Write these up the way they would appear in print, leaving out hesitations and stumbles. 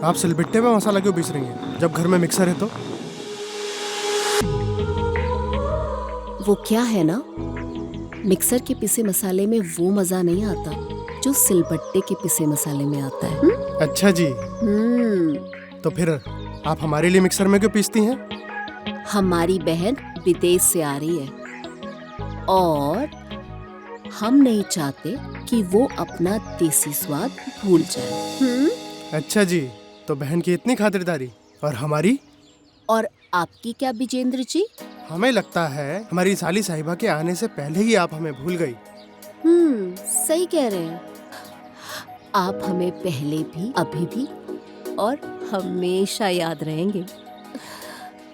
आप सिलबट्टे पे मसाला क्यों पीस रही हैं जब घर में मिक्सर है तो? वो क्या है ना, मिक्सर के पिसे मसाले में वो मजा नहीं आता जो सिलबट्टे के पिसे मसाले में आता है। अच्छा जी, हम्म। तो फिर आप हमारे लिए मिक्सर में क्यों पीसती हैं? हमारी बहन विदेश से आ रही है और हम नहीं चाहते कि वो अपना देसी स्वाद भूल जाए। अच्छा जी, तो बहन की इतनी खातिरदारी, और हमारी? और आपकी क्या विजेंद्र जी? हमें लगता है हमारी साली साहिबा के आने से पहले ही आप हमें भूल गई। सही कह रहे हैं। आप हमें पहले भी, अभी भी और हमेशा याद रहेंगे।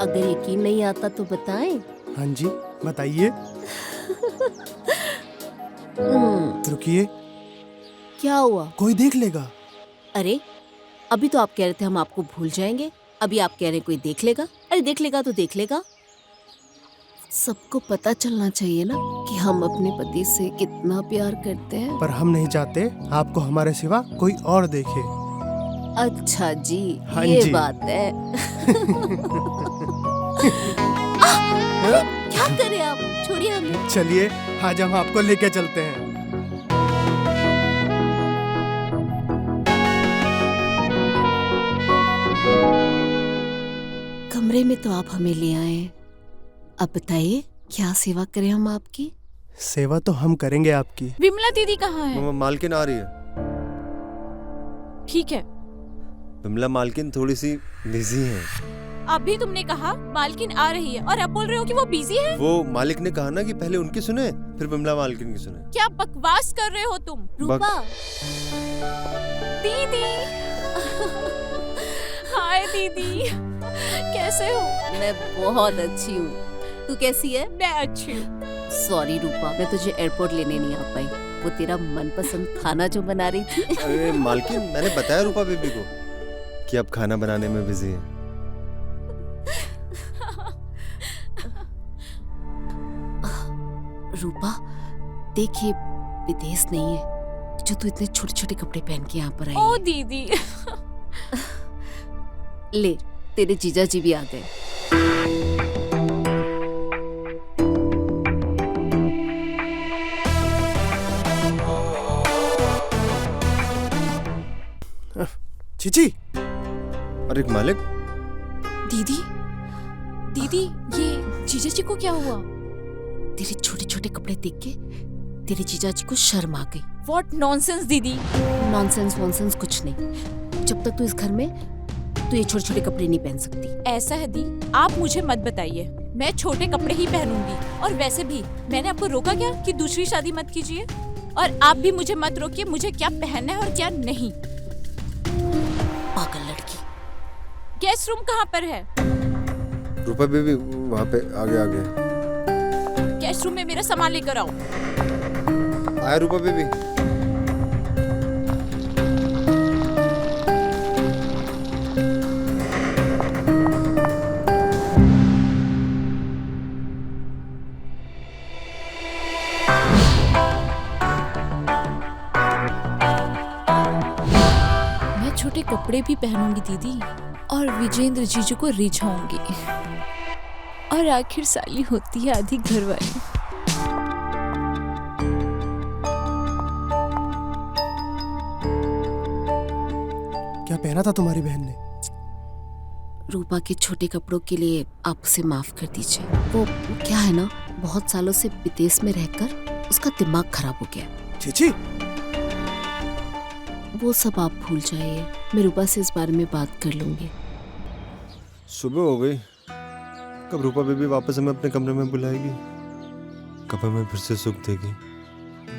अगर यकीन नहीं आता तो बताएं। हाँ जी, बताइए। रुकिए, क्या हुआ? कोई देख लेगा। अरे, अभी तो आप कह रहे थे हम आपको भूल जाएंगे, अभी आप कह रहे हैं कोई देख लेगा। अरे देख लेगा तो देख लेगा। सबको पता चलना चाहिए ना कि हम अपने पति से कितना प्यार करते हैं। पर हम नहीं चाहते आपको हमारे सिवा कोई और देखे। अच्छा जी, हाँ ये जी। बात है। क्या करें आप? छोड़िए हमें। चलिए, आज हम आपको लेके चलते हैं। कमरे में तो आप हमें ले आए, अब बताइए क्या सेवा करें हम आपकी? सेवा तो हम करेंगे आपकी। विमला दीदी कहाँ है? मालकिन आ रही है। ठीक है। विमला मालकिन थोड़ी सी बिजी है। अभी तुमने कहा मालकिन आ रही है और अब बोल रहे हो कि वो बिजी है। वो मालिक ने कहा ना कि पहले उनकी सुने फिर विमला मालकिन की सुने। क्या बकवास कर रहे हो तुम? रूपा। दीदी। हाय दीदी, कैसे हो? मैं बहुत अच्छी हूँ, तू कैसी है? मैं अच्छी हूँ। सॉरी रूपा, मैं तुझे एयरपोर्ट लेने नहीं आ पाई। वो तेरा मनपसंद खाना जो बना रही थी। अरे मालकिन, मैंने बताया रूपा बेबी को कि अब खाना बनाने में बिजी है। रूपा, देखिए विदेश नहीं है जो तू इतने छोटे छोटे कपड़े पहन के यहाँ पर आई ओ है। दीदी। ले, तेरे जीजा जी भी आ गए। चीची। अरे मालिक। दीदी, दीदी, ये जीजा जी को क्या हुआ? तेरे छोटे छोटे कपड़े देख के तेरे जीजा जी को शर्म आ गई। What nonsense दीदी। नॉनसेंस वॉनसेंस कुछ नहीं। जब तक तू इस घर में, तू ये छोटे छोटे कपड़े नहीं पहन सकती। ऐसा है दी, आप मुझे मत बताइए, मैं छोटे कपड़े ही पहनूंगी। और वैसे भी मैंने आपको रोका क्या कि दूसरी शादी मत कीजिए? और आप भी मुझे मत रोकिए मुझे क्या पहनना है और क्या नहीं। पागल लड़की। गेस्ट रूम कहाँ पर है? रूपा बेबी वहाँ पे आगे आगे। गेस्ट रूम में मेरा सामान लेकर आओ। आया रूपा बेबी। मैं छोटे कपड़े भी पहनूंगी दीदी और विजेंद्र जीजू को रिझाऊंगी। और आखिर साली होती है आधी घरवाली। क्या पहना था तुम्हारी बहन ने? रूपा के छोटे कपड़ों के लिए आप उसे माफ कर दीजिए। वो क्या है ना, बहुत सालों से विदेश में रहकर उसका दिमाग खराब हो गया। चीची। वो सब आप भूल जाइए, मैं रूपा से इस बारे में बात कर लूंगी। सुबह हो गई, कब रूपा बेबी वापस हमें अपने कमरे में बुलाएगी? कब हमें फिर से सुख देगी?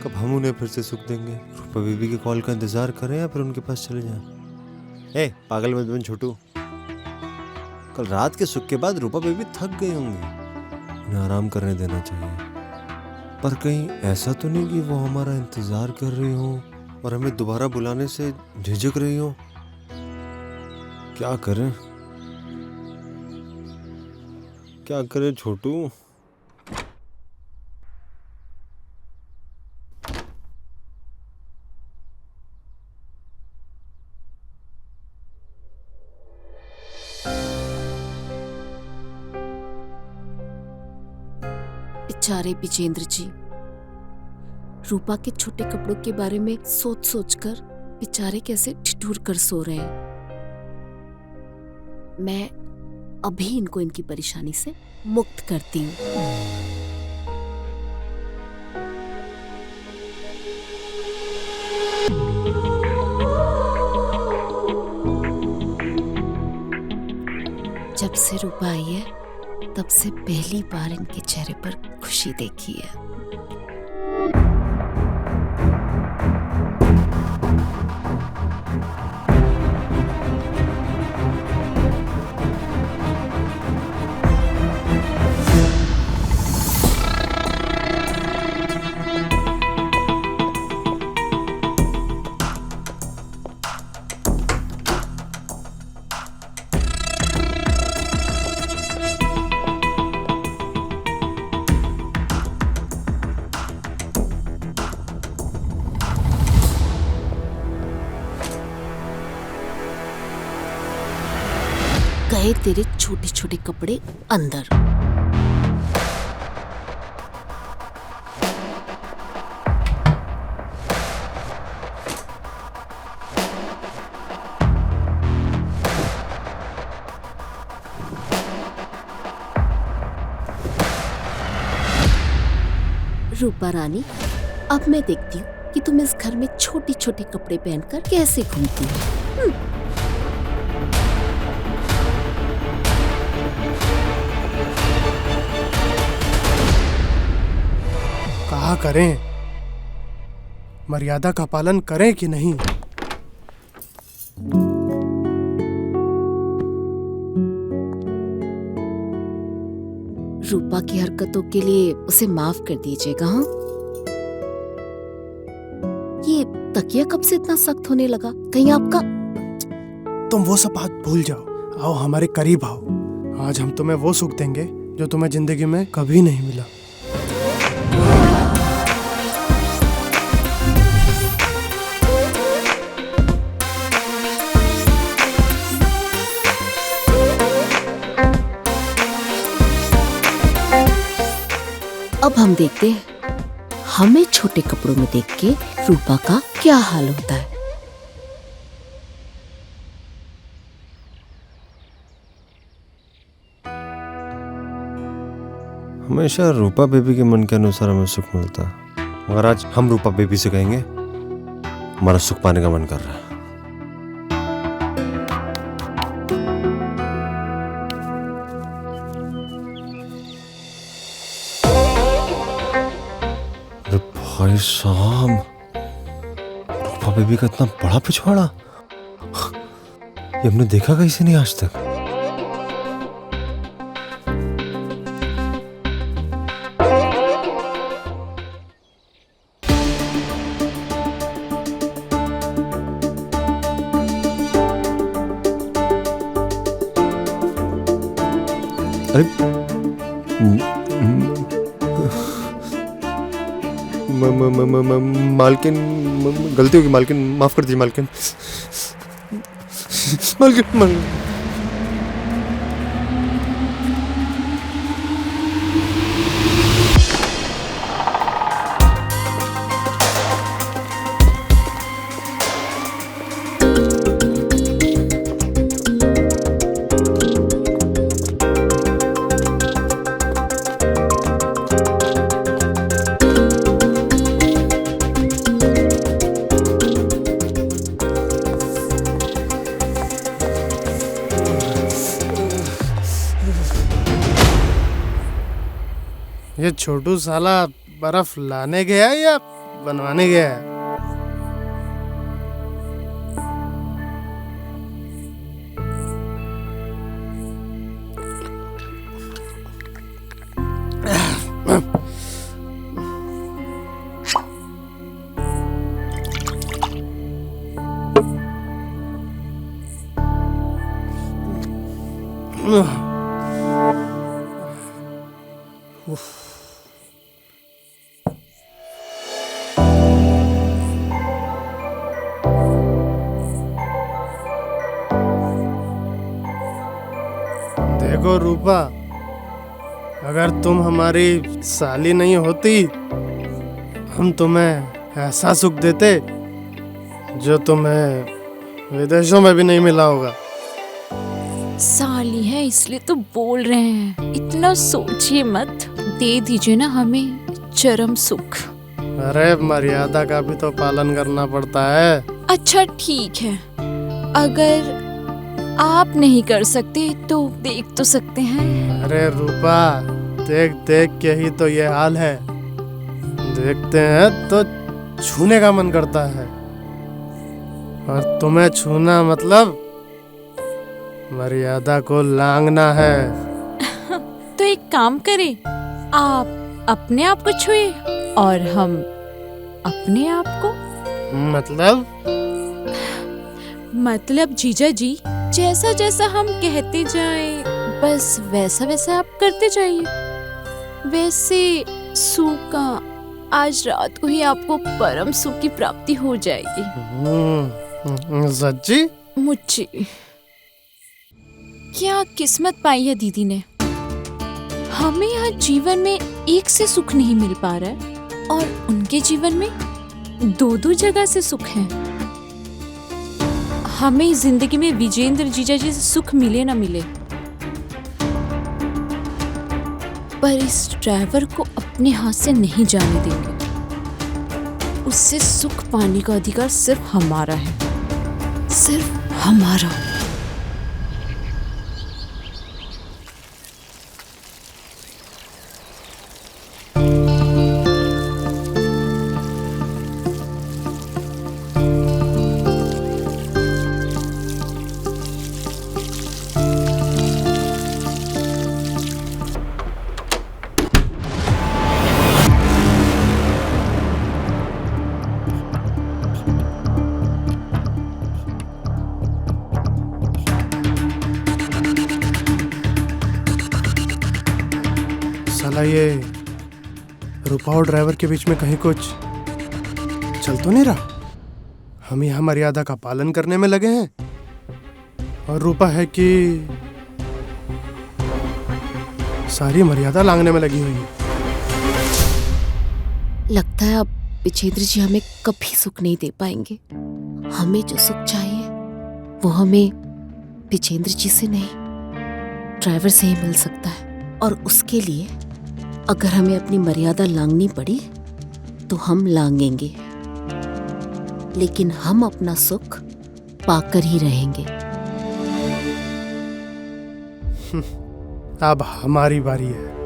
कब हम उन्हें फिर से सुख देंगे? रूपा बेबी के कॉल का इंतजार करें या फिर उनके पास चले जाएं? ए पागल मत बन छोटू, कल रात के सुख के बाद रूपा बेबी थक गई होंगी, उन्हें आराम करने देना चाहिए। पर कहीं ऐसा तो नहीं कि वो हमारा इंतजार कर रही हो और हमें दोबारा बुलाने से झिझक रही हो? क्या करें, क्या करें छोटू? बेचारे विजेंद्र जी, रूपा के छोटे कपड़ों के बारे में सोच सोच कर बेचारे कैसे ठिठुर कर सो रहे हैं। मैं अभी इनको इनकी परेशानी से मुक्त करती हूँ। जब से रूपा आई है तब से पहली बार इनके चेहरे पर खुशी देखी है। गए तेरे छोटे छोटे कपड़े अंदर। रूपा रानी, अब मैं देखती हूँ कि तुम इस घर में छोटे छोटे कपड़े पहनकर कैसे घूमती हो। कहा करें, मर्यादा का पालन करें कि नहीं। रूपा की हरकतों के लिए उसे माफ कर दीजिएगा। हाँ, ये तकिया कब से इतना सख्त होने लगा? कहीं आपका... तुम वो सब बात भूल जाओ, आओ हमारे करीब आओ। आज हम तुम्हें वो सुख देंगे जो तुम्हें जिंदगी में कभी नहीं मिला। अब हम देखते हैं हमें छोटे कपड़ों में देख के रूपा का क्या हाल होता है। हमेशा रूपा बेबी के मन के अनुसार हमें सुख मिलता है, मगर आज हम रूपा बेबी से कहेंगे हमारा सुख पाने का मन कर रहा है। अरे भाई साहब, रूपा बेबी का इतना बड़ा पिछवाड़ा ये हमने देखा कैसे नहीं आज तक। अरे मालकिन, गलती होगी मालकिन, माफ कर दीजिए मालकिन। मालकिन ये छोटू साला बर्फ लाने गया या बनवाने गया है? देखो रूपा, अगर तुम हमारी साली नहीं होती, हम तुम्हें ऐसा सुख देते जो तुम्हें विदेशों में भी नहीं मिला होगा। साली है इसलिए तो बोल रहे हैं, इतना सोचिए मत, दे दीजिए ना हमें चरम सुख। अरे मर्यादा का भी तो पालन करना पड़ता है। अच्छा ठीक है, अगर आप नहीं कर सकते तो देख तो सकते हैं। अरे रूपा, देख देख के ही तो ये हाल है। देखते हैं तो छूने का मन करता है, और तुम्हें छूना मतलब मर्यादा को लांघना है। तो एक काम करें, आप अपने आप को छुए और हम अपने आप को। मतलब जीजा जी, जैसा जैसा हम कहते जाएं, बस वैसा वैसा आप करते जाइए। वैसे सुख का आज रात को ही आपको परम सुख की प्राप्ति हो जाएगी। सच्ची? मुझे क्या किस्मत पाई है दीदी ने। हमें यहाँ जीवन में एक से सुख नहीं मिल पा रहा है, और उनके जीवन में दो दो जगह से सुख है। हमें जिंदगी में विजेंद्र जीजा जी से सुख मिले ना मिले, पर इस ड्राइवर को अपने हाथ से नहीं जाने देंगे। उससे सुख पाने का अधिकार सिर्फ हमारा है, सिर्फ हमारा। साला ये रूपा और ड्राइवर के बीच में कहीं कुछ चल तो नहीं रहा। हम यहाँ मर्यादा का पालन करने में लगे हैं, और रूपा है कि सारी मर्यादा लांघने में लगी हुई है। लगता है अब विजेंद्र जी हमें कभी सुख नहीं दे पाएंगे। हमें जो सुख चाहिए वो हमें विजेंद्र जी से नहीं, ड्राइवर से ही मिल सकता है। और उसके लिए अगर हमें अपनी मर्यादा लांघनी पड़ी तो हम लांघेंगे, लेकिन हम अपना सुख पाकर ही रहेंगे। अब हमारी बारी है।